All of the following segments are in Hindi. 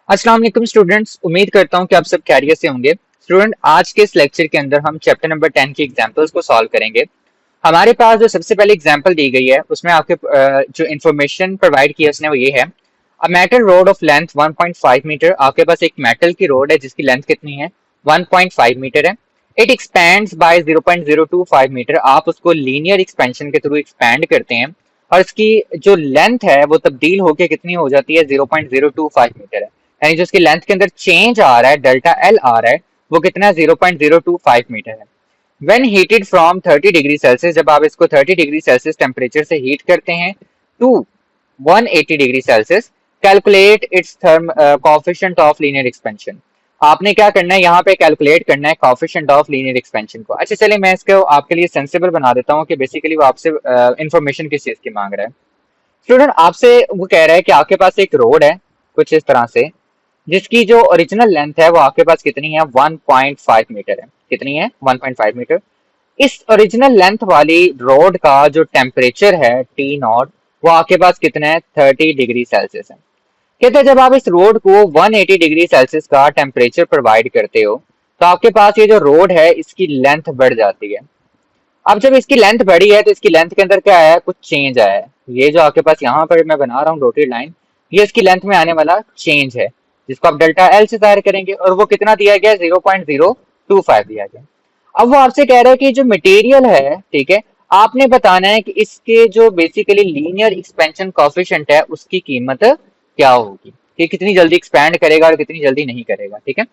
अस्सलाम वालेकुम स्टूडेंट्स, उम्मीद करता हूँ कि आप सब खैरियत से होंगे। स्टूडेंट, आज के इस लेक्चर के अंदर हम चैप्टर नंबर 10 की एग्जांपल्स को सॉल्व करेंगे। हमारे पास जो सबसे पहले एग्जांपल दी गई है उसमें आपके जो इन्फॉर्मेशन प्रोवाइड की है उसने वो ये है। A metal rod of length 1.5 metre. आपके पास एक मेटल की रोड है जिसकी लेंथ कितनी है, 1.5 मीटर है। It expands by 0.025 metre. आप उसको लीनियर एक्सपेंशन के थ्रू एक्सपैंड करते हैं और इसकी जो लेंथ है वो तब्दील होकर कितनी हो जाती है, 0.025 मीटर है। यानी जो इसकी लेंथ के अंदर चेंज आ रहा है, डेल्टा एल आ रहा है, वो कितना है, 0.025 मीटर है। When heated from 30 degree Celsius, जब आप इसको 30 डिग्री सेल्सियस टेम्परेचर से हीट करते हैं to 180 degree Celsius, calculate its thermal coefficient of linear expansion. आपने क्या करना है, यहाँ पे कैलकुलेट करना है कोफिशिएंट ऑफ लीनियर एक्सपेंशन को। अच्छा चलिए मैं इसको आपके लिए सेंसिबल बना देता हूँ कि बेसिकली वो आपसे इंफॉर्मेशन किस चीज की मांग रहा है। स्टूडेंट, आपसे वो कह रहा है कि आपके पास एक रोड है कुछ इस तरह से, जिसकी जो ओरिजिनल लेंथ है वो आपके पास कितनी है, 1.5 मीटर है। कितनी है, 1.5 मीटर। इस ओरिजिनल लेंथ वाली रोड का जो टेम्परेचर है टी नॉट, वो आपके पास कितना है, 30 डिग्री सेल्सियस है। कहते हैं जब आप इस रोड को 180 डिग्री सेल्सियस का टेम्परेचर प्रोवाइड करते हो तो आपके पास ये जो रोड है इसकी लेंथ बढ़ जाती है। अब जब इसकी लेंथ बढ़ी है तो इसकी लेंथ के अंदर क्या आया है, कुछ चेंज आया है। ये जो आपके पास यहाँ पर मैं बना रहा हूँ डॉटेड लाइन, ये इसकी लेंथ में आने वाला चेंज है, जिसको आप डेल्टा एल से जाहिर करेंगे। और वो कितना दिया गया, 0.025 दिया गया। अब वो आपसे कह रहा है कि जो मटेरियल है, ठीक है, आपने बताना है कि इसके जो बेसिकली लीनियर एक्सपेंशन कॉफिशिएंट है उसकी कीमत क्या होगी, कि कितनी जल्दी एक्सपैंड करेगा और कितनी जल्दी नहीं करेगा। ठीक है,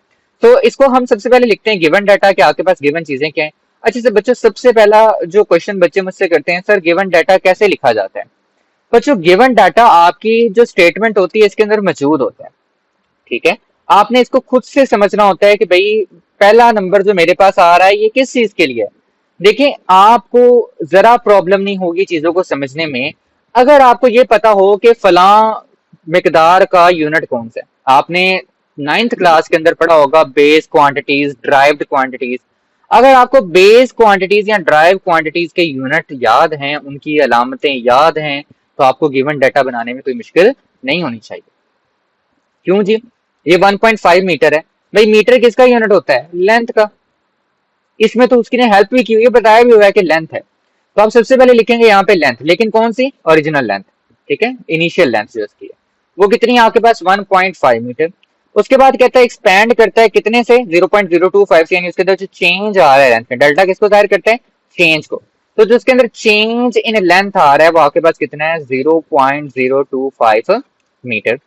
तो इसको हम सबसे पहले लिखते हैं गिवन डाटा के आपके पास गिवन चीजें क्या है। अच्छे से बच्चों, सबसे पहला जो क्वेश्चन बच्चे मुझसे करते हैं, सर गिवन डाटा कैसे लिखा जाता है। बच्चों, गिवन डाटा आपकी जो स्टेटमेंट होती है इसके अंदर मौजूद होता है। ठीक है, आपने इसको खुद से समझना होता है कि भाई पहला नंबर जो मेरे पास आ रहा है ये किस चीज के लिए है। देखिए, आपको जरा प्रॉब्लम नहीं होगी चीजों को समझने में अगर आपको ये पता हो कि फला मिकदार का यूनिट कौन सा है। आपने नाइन्थ क्लास के अंदर पढ़ा होगा बेस क्वांटिटीज, ड्राइव्ड क्वांटिटीज। अगर आपको बेस क्वांटिटीज या ड्राइव क्वांटिटीज के यूनिट याद हैं, उनकी अलामतें याद हैं, तो आपको गिवन डाटा बनाने में कोई मुश्किल नहीं होनी चाहिए। क्यों जी, ये 1.5 मीटर है। भाई मीटर किसका यूनिट होता है, लेंथ का। इसमें तो उसकी ने हेल्प भी की हुई है, बताया भी हुआ है कि लेंथ है। तो आप सबसे पहले लिखेंगे यहाँ पे लेंथ, लेकिन कौन सी, ओरिजिनल लेंथ। ठीक है, इनिशियल लेंथ जो उसकी है वो कितनी है आपके पास, 1.5 मीटर। उसके बाद कहता है एक्सपैंड करता है कितने से, 0.025 से, यानी उसके अंदर जो चेंज आ रहा है लेंथ में, डेल्टा किसको जाहिर करता है, चेंज को। तो जो उसके अंदर चेंज इन लेंथ आ रहा है वो आपके पास कितना है, 0.025 मीटर।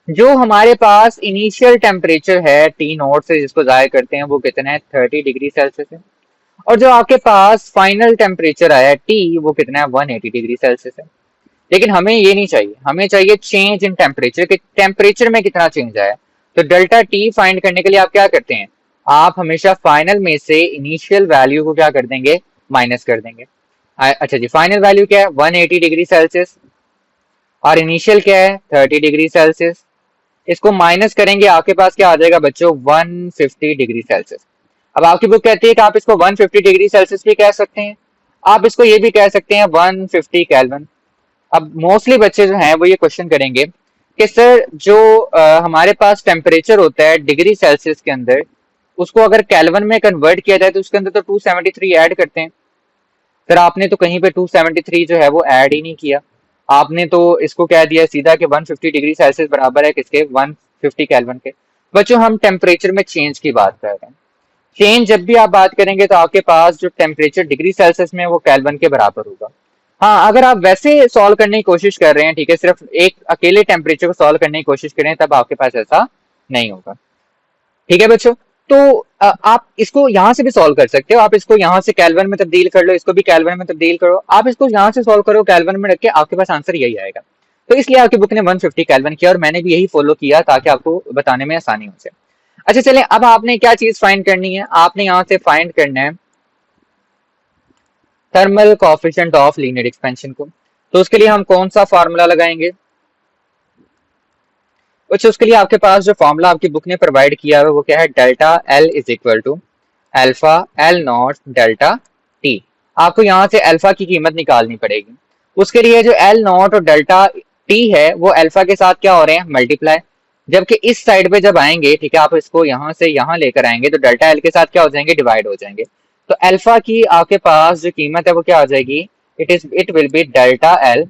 जो हमारे पास इनिशियल टेम्परेचर है टी नॉट से जिसको जाहिर करते हैं वो कितना है, 30 डिग्री सेल्सियस है। और जो आपके पास फाइनल टेम्परेचर आया है टी, वो कितना है, 180 डिग्री सेल्सियस है। लेकिन हमें ये नहीं चाहिए, हमें चाहिए चेंज इन टेम्परेचर, कि टेम्परेचर में कितना चेंज आया। तो डेल्टा टी फाइंड करने के लिए आप क्या करते हैं, आप हमेशा फाइनल में से इनिशियल वैल्यू को क्या कर देंगे, माइनस कर देंगे। अच्छा जी, फाइनल वैल्यू क्या है, 180 डिग्री सेल्सियस, और इनिशियल क्या है, 30 डिग्री सेल्सियस। इसको माइनस करेंगे, आपके पास क्या आ जाएगा बच्चों, 150 डिग्री सेल्सियस। अब आपकी बुक कहती है कि आप इसको 150 डिग्री सेल्सियस भी कह सकते हैं, आप इसको ये भी कह सकते हैं 150 केल्विन। अब मोस्टली बच्चे जो हैं वो ये क्वेश्चन करेंगे कि सर जो हमारे पास टेम्परेचर होता है डिग्री सेल्सियस के अंदर, उसको अगर केल्विन में कन्वर्ट किया जाए तो उसके अंदर तो 273 ऐड करते हैं। सर आपने तो कहीं पे 273 जो है वो ऐड ही नहीं किया, आपने तो इसको कह दिया सीधा कि 150 डिग्री सेल्सियस बराबर है किसके, 150 केल्विन के। बच्चों, हम टेम्परेचर में चेंज की बात कर रहे हैं। चेंज जब भी आप बात करेंगे तो आपके पास जो टेम्परेचर डिग्री सेल्सियस में वो केल्विन के बराबर होगा। हाँ, अगर आप वैसे सॉल्व करने की कोशिश कर रहे हैं, ठीक है, सिर्फ एक अकेले टेम्परेचर को सॉल्व करने की कोशिश करें, तब आपके पास ऐसा नहीं होगा। ठीक है बच्चों, तो आप इसको यहाँ से भी सॉल्व कर सकते हो, आप इसको यहाँ से केल्विन में तब्दील कर लो, इसको भी केल्विन में तब्दील करो, आप इसको यहाँ से सॉल्व करो केल्विन में रख के, आपके पास आंसर यही आएगा। तो इसलिए आपकी बुक ने 150 केल्विन किया और मैंने भी यही फॉलो किया ताकि आपको बताने में आसानी हो जाए। अच्छा चलें, अब आपने क्या चीज फाइंड करनी है, आपने यहाँ से फाइंड करना है thermal coefficient of linear expansion को। तो उसके लिए हम कौन सा फार्मूला लगाएंगे, कुछ उसके लिए आपके पास जो फॉर्मूला आपकी बुक ने प्रोवाइड किया है वो क्या है, delta L is equal to alpha L naught delta T. आपको यहाँ से अल्फा की कीमत निकालनी पड़ेगी। उसके लिए जो एल नॉट और डेल्टा टी है वो अल्फा के साथ क्या हो रहे हैं, मल्टीप्लाई। जबकि इस साइड पे जब आएंगे, ठीक है, आप इसको यहाँ से यहाँ लेकर आएंगे तो डेल्टा एल के साथ क्या हो जाएंगे, डिवाइड हो जाएंगे। तो अल्फा की आपके पास जो कीमत है वो क्या आ जाएगी, it will be delta L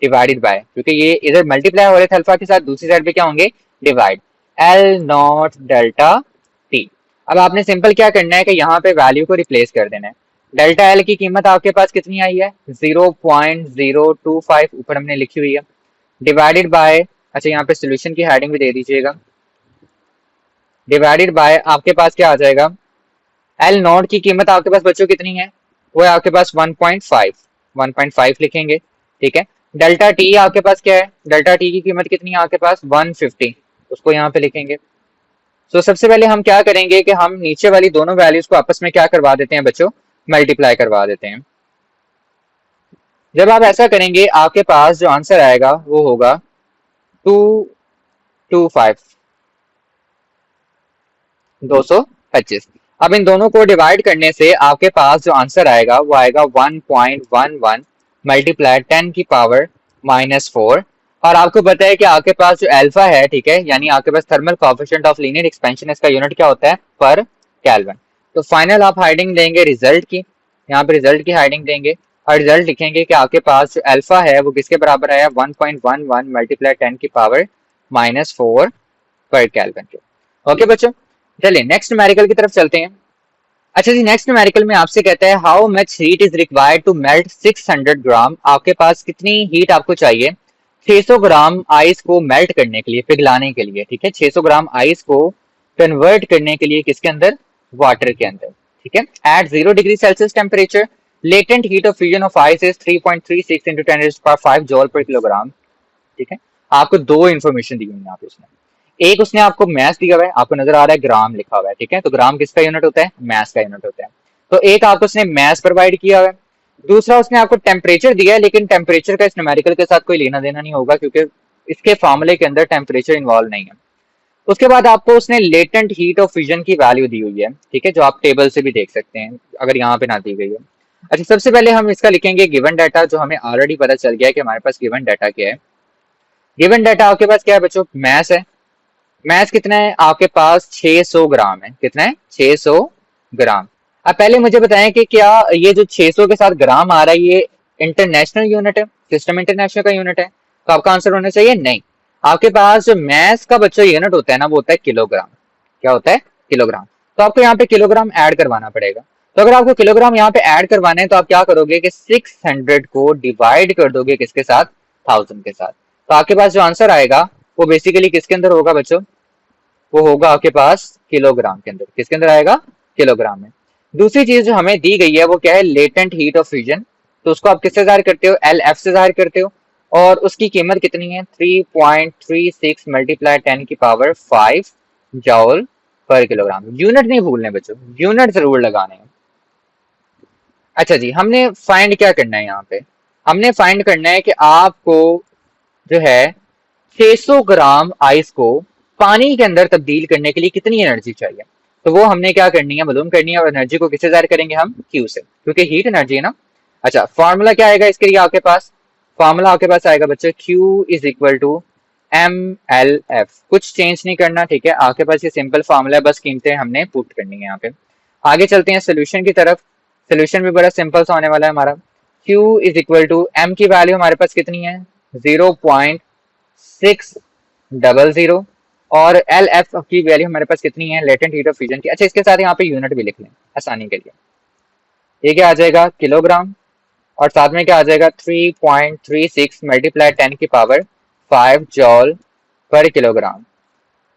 divided by, क्योंकि ये इधर मल्टीप्लाई हो रहे थे अल्फा के साथ, दूसरी साइड पे क्या होंगे, divide, L naught delta T. अब आपने सिंपल क्या करना है कि यहाँ पे वैल्यू को रिप्लेस कर देना है। डेल्टा एल की कीमत आपके पास कितनी आई है, 0.025 ऊपर हमने लिखी हुई है, डिवाइडेड बाय, अच्छा यहाँ पे सोल्यूशन की हेडिंग भी दे दीजिएगा, डिवाइडेड बाय आपके पास क्या आ जाएगा, एल नॉट की कीमत आपके पास बच्चों कितनी है, वो है आपके पास 1.5, 1.5 लिखेंगे, ठीक है। डेल्टा टी आपके पास क्या है, डेल्टा टी की कीमत कितनी है आपके पास 150, उसको यहाँ पे लिखेंगे। तो सबसे पहले हम क्या करेंगे कि हम नीचे वाली दोनों वैल्यूज को आपस में क्या करवा देते हैं बच्चों, मल्टीप्लाई करवा देते हैं। जब आप ऐसा करेंगे आपके पास जो आंसर आएगा वो होगा 225, 225। अब इन दोनों को डिवाइड करने से आपके पास जो आंसर आएगा वो आएगा 1.11 मल्टीप्लाई 10 की पावर -4। और आपको पता है कि आपके पास जो अल्फा है, ठीक है, यानी आपके पास thermal coefficient of linear expansion, इसका यूनिट क्या होता है, पर केल्विन। तो फाइनल आप हाइडिंग देंगे रिजल्ट की, यहाँ पे रिजल्ट की हाइडिंग देंगे और रिजल्ट लिखेंगे कि आपके पास जो अल्फा है वो किसके बराबर है, 1.11 मल्टीप्लाई 10 की पावर -4 पर केल्विन के। ओके बच्चों, चलिए नेक्स्ट न्यूमेरिकल की तरफ चलते हैं। अच्छा जी, नेक्स्ट न्यूमेरिकल में आपसे कहता है how much heat is required to melt 600 gram, आपके पास कितनी हीट आपको चाहिए 600 ग्राम आइस को मेल्ट करने के लिए, पिघलाने के लिए, ठीक है, 600 ग्राम आइस को कन्वर्ट करने के लिए किसके अंदर, वाटर के अंदर, ठीक है, at 0 degree Celsius temperature, latent heat of fusion of ice is 3.36 into 10⁵ joule per kilogram, ठीक है। आपको दो इन्फॉर्मेशन दी हुई है यहाँ पे उसने, एक उसने आपको मैस दिया हुआ है, आपको नजर आ रहा है ग्राम लिखा हुआ है, ठीक है, तो ग्राम किसका यूनिट होता है, मैस का यूनिट होता है। तो एक आपको उसने मैस प्रोवाइड किया हुआ है, दूसरा उसने आपको टेम्परेचर दिया है, लेकिन टेम्परेचर का इस न्यूमेरिकल के साथ कोई लेना देना नहीं होगा क्योंकि इसके फॉर्मूले के अंदर टेम्परेचर इन्वॉल्व नहीं है। उसके बाद आपको उसने लेटेंट हीट ऑफ फ्यूजन की वैल्यू दी हुई है, ठीक है, जो आप टेबल से भी देख सकते हैं अगर यहाँ पे ना दी गई है। अच्छा, सबसे पहले हम इसका लिखेंगे गिवन डाटा, जो हमें ऑलरेडी पता चल गया है कि हमारे पास गिवन डाटा क्या है। गिवन डाटा आपके पास क्या है बच्चों, मैस है। मैस कितना है आपके पास, 600 ग्राम है, कितना है, 600 ग्राम। अब पहले मुझे बताएं कि क्या ये जो 600 के साथ ग्राम आ रहा है ये इंटरनेशनल यूनिट है, सिस्टम इंटरनेशनल का यूनिट है, तो आपका आंसर होना चाहिए नहीं। आपके पास जो मैस का बच्चों यूनिट होता है ना वो होता है किलोग्राम, क्या होता है, किलोग्राम। तो आपको यहाँ पे किलोग्राम ऐड करवाना पड़ेगा। तो अगर आपको किलोग्राम यहाँ पे ऐड करवाना है तो आप क्या करोगे कि 600 को डिवाइड कर दोगे किसके साथ, 1000 के साथ। तो आपके पास जो आंसर आएगा वो बेसिकली किसके अंदर होगा बच्चों, वो होगा आपके पास किलोग्राम के अंदर, किसके अंदर आएगा, किलोग्राम में। दूसरी चीज जो हमें दी गई है वो क्या है, लेटेंट हीट ऑफ फ्यूजन, तो उसको आप किससे जाहिर करते हो, एल एफ से जाहिर करते हो, और उसकी कीमत कितनी है 3.36 मल्टीप्लाई 10 की पावर 5 जॉल पर किलोग्राम। यूनिट नहीं भूलने बच्चों, यूनिट जरूर लगाने हैं। अच्छा जी, हमने फाइंड क्या करना है यहाँ पे, हमने फाइंड करना है कि आपको जो है 600 ग्राम आइस को पानी के अंदर तब्दील करने के लिए कितनी एनर्जी चाहिए। तो वो हमने क्या करनी है, मालूम करनी है, और एनर्जी को किससे जाहिर करेंगे हम, क्यू से, क्योंकि हीट एनर्जी है ना। अच्छा, फॉर्मूला क्या आएगा इसके लिए आपके पास, फॉर्मूला आपके पास आएगा बच्चों Q is equal to M L F, कुछ चेंज नहीं करना, ठीक है, आपके पास ये सिंपल फॉर्मूला है, बस कीमतें हमने पुट करनी है यहाँ पे। आगे चलते हैं सोल्यूशन की तरफ। सोल्यूशन भी बड़ा सिंपल सा होने वाला है हमारा। Q is equal to M की वैल्यू हमारे पास कितनी है 0.600, और एल एफ की वैल्यू हमारे पास कितनी है, लेटेंट हीट ऑफ फ्यूजन की। अच्छा, इसके साथ यहाँ पे यूनिट भी लिख लें आसानी के लिए। ये क्या आ जाएगा, किलोग्राम, और साथ में क्या आ जाएगा 3.36 मल्टीप्लाई 10 की पावर 5 जॉल पर किलोग्राम।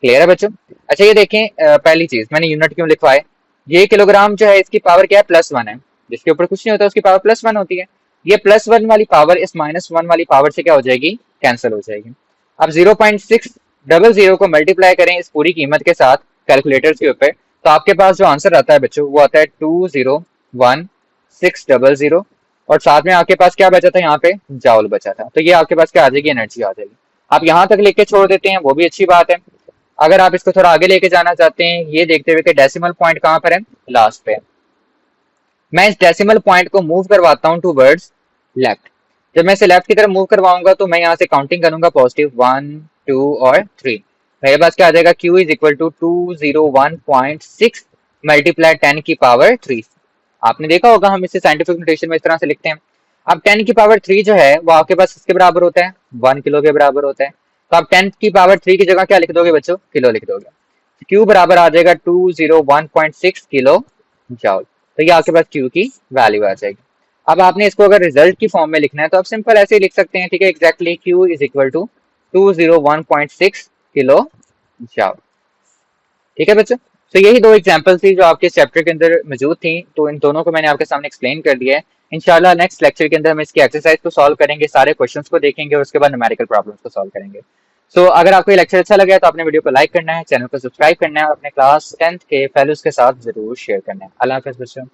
क्लियर है बच्चों। अच्छा ये देखें, पहली चीज मैंने यूनिट क्यों लिखवाए, ये किलोग्राम जो है इसकी पावर क्या है, +1 है, जिसके ऊपर कुछ नहीं होता उसकी पावर +1 होती है। ये +1 वाली पावर इस -1 वाली पावर से क्या हो जाएगी, कैंसिल हो जाएगी। अब 0.600 को मल्टीप्लाई करें इस पूरी कीमत के साथ कैलकुलेटर के ऊपर, तो आपके पास जो आंसर आता है बच्चों वो आता है 201600, और साथ में आपके पास क्या बचा था, यहाँ पे जाउल बचा था। तो ये आपके पास क्या आ जाएगी, एनर्जी आ जाएगी। आप यहाँ तक लेके छोड़ देते हैं वो भी अच्छी बात है। अगर आप इसको थोड़ा आगे लेके जाना चाहते हैं, ये देखते हुए कि डेसिमल पॉइंट कहाँ पर है, लास्ट पे। मैं इस डेसिमल पॉइंट को मूव करवाता हूँ टूवर्ड्स लेफ्ट। जब मैं इसे लेफ्ट की तरफ मूव करवाऊंगा तो मैं यहाँ से काउंटिंग करूंगा पॉजिटिव 1 2 और 3। मेरे पास क्या आ जाएगा, Q is equal to 201.6 multiply 10 की पावर 3। आपने देखा होगा हम इसे साइंटिफिक नोटेशन में इस तरह से लिखते हैं। अब 10 की पावर 3 जो है वो आपके पास इसके बराबर होता है, 1 किलो के बराबर होता है। तो आप 10 की पावर 3 की जगह क्या लिख दोगे बच्चों, किलो लिख दोगे। Q बराबर आ जाएगा 201.6 किलो जॉल। तो ये आपके पास Q की वैल्यू आ जाएगी। अब आपने इसको अगर रिजल्ट की फॉर्म में लिखना है तो आप सिंपल ऐसे ही लिख सकते हैं, ठीक है, exactly Q is equal to 201.6 kilo joule. ठीक है बच्चों, तो यही दो एग्जांपल थी जो आपके चैप्टर के अंदर मौजूद थी, तो इन दोनों को मैंने आपके सामने एक्सप्लेन कर दिया है। इंशाल्लाह नेक्स्ट लेक्चर के अंदर हम इसकी एक्सरसाइज को सॉल्व करेंगे, सारे क्वेश्चंस को देखेंगे और उसके बाद न्यूमेरिकल प्रॉब्लम्स को सॉल्व करेंगे। सो अगर आपको ये लेक्चर अच्छा लगा है तो आपने वीडियो को लाइक करना है, चैनल को सब्सक्राइब करना है और अपने क्लास 10th के फेलोज के साथ जरूर शेयर करना है। अल्लाह हाफिज़ बच्चों।